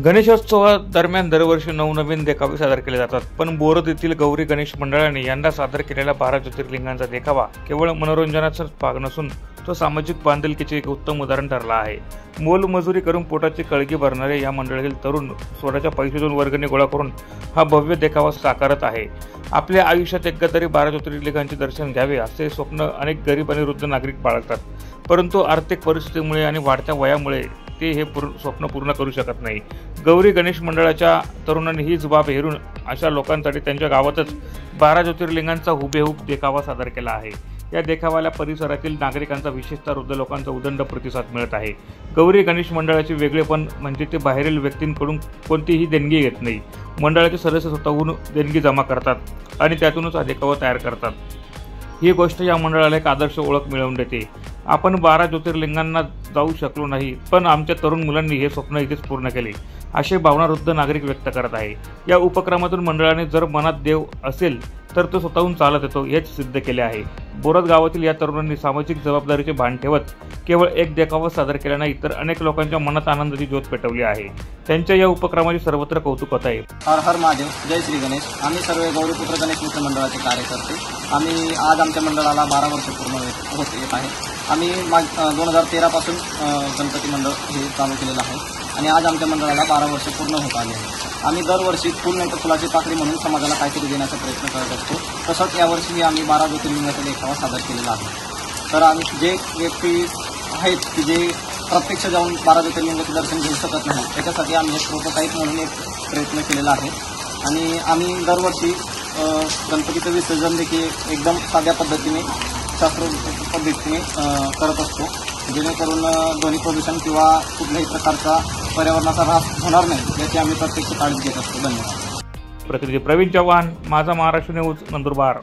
गणेशोत्सवादरम्यान दरवर्षी नवनवीन देखावे सादर केले जातात, पण बोरद येथील गौरी गणेश मंडळाने यंदा सादर केलेला 12 ज्योतिर्लिंगांचा देखावा केवळ मनोरंजनाचा भाग नसून तो सामाजिक बांधिलकीचे एक उत्तम उदाहरण ठरला आहे। मोलमजुरी करून पोटाची कळगी भरणारे या मंडळातील तरुण स्वतःच्या पैशातून वर्गणी गोळा करून हा भव्य देखावा साकारत आहे। आपल्या आयुष्यात एकदा तरी 12 ज्योतिर्लिंगांचे दर्शन घ्यावे असे स्वप्न अनेक गरीब आणि वृद्ध नागरिक बाळगतात, परंतु आर्थिक परिस्थितीमुळे आणि वाढत्या वयामुळे ते हे स्वप्न पूर्ण करू शकत नाही। गौरी गणेश मंडळाच्या तरुणांनी ही जबाब हेरून अशा लोकांसाठी त्यांच्या गावातच 12 ज्योतिर्लिंगांचा हुबेहूब देखावा सादर केला आहे। या देखावाला परिसरातील नागरिकांचा विशेषतः वृद्ध लोकांचा उदंड प्रतिसाद मिळत आहे। गौरी गणेश मंडळाचे वेगळेपण म्हणजे ते बाहेरील व्यक्तींकडून कोणतीही देणगी घेत नाही। मंडळाचे सदस्य स्वतःहून देणगी जमा करतात आणि त्यातूनच हा देखावा तयार करतात। ही गोष्ट या मंडळाला एक आदर्श ओळख मिळवून देते। आपण 12 ज्योतिर्लिंगांना जाऊ शकलो नाही, पण आमच्या तरुण मुलांनी हे स्वप्न इथेच पूर्ण केले, अशी भावना वृद्ध नागरिक व्यक्त करत आहे। या उपक्रमातून मंडळाने जर मनात देव असेल तर तो स्वतःहून चालत येतो हेच सिद्ध केले आहे। बोरद गावातील या तरुणांनी सामाजिक जबाबदारीचे भान ठेवत केवळ एक देखावा सादर केला नाही, तर अनेक लोकांच्या मनात आनंदाची ज्योत पेटवली आहे। त्यांच्या या उपक्रमाचे सर्वत्र कौतुक होत आहे। हर हर महादेव, जय श्री गणेश। आम्ही सर्व गौरीपुत्र गणेश मित्र मंडळाचे कार्यकर्ते। आम्ही आज आमच्या मंडळाला 12 वर्ष पूर्ण होत येत आहे। आम्ही 2013 पासून गणपती मंडळ हे चालू केलेलं आहे आणि आज आमच्या मंडळाला 12 वर्ष पूर्ण होत आले आहे। आम्ही दरवर्षी फुल नाही तर फुलाची पाकळी म्हणून समाजाला काहीतरी देण्याचा प्रयत्न करत असतो। तसंच यावर्षी आम्ही 12 ज्योतिर्लिंगाचा देखावा सादर केलेला आहे। तर आम्ही जे व्यक्ती आहेत की जे प्रत्यक्ष जाऊन 12 ज्योतिर्लिंगाचे दर्शन घेऊ शकत नाही, त्याच्यासाठी आम्ही एक प्रोटोटाईप म्हणून एक प्रयत्न केलेला आहे आणि आम्ही दरवर्षी गणपतीचं विसर्जन देखील एकदम साध्या पद्धतीने शास्त्रोक्त पद्धतीने करत असतो, जेणेकरून ध्वनी प्रदूषण किंवा कुठल्याही प्रकारचा पर्यावरणाचा ऱ्हास होणार नाही याची आम्ही प्रत्यक्ष काळजी घेत असतो। धन्यवाद। प्रतिनिधी प्रवीण चव्हाण, माझा महाराष्ट्र न्यूज, नंदुरबार।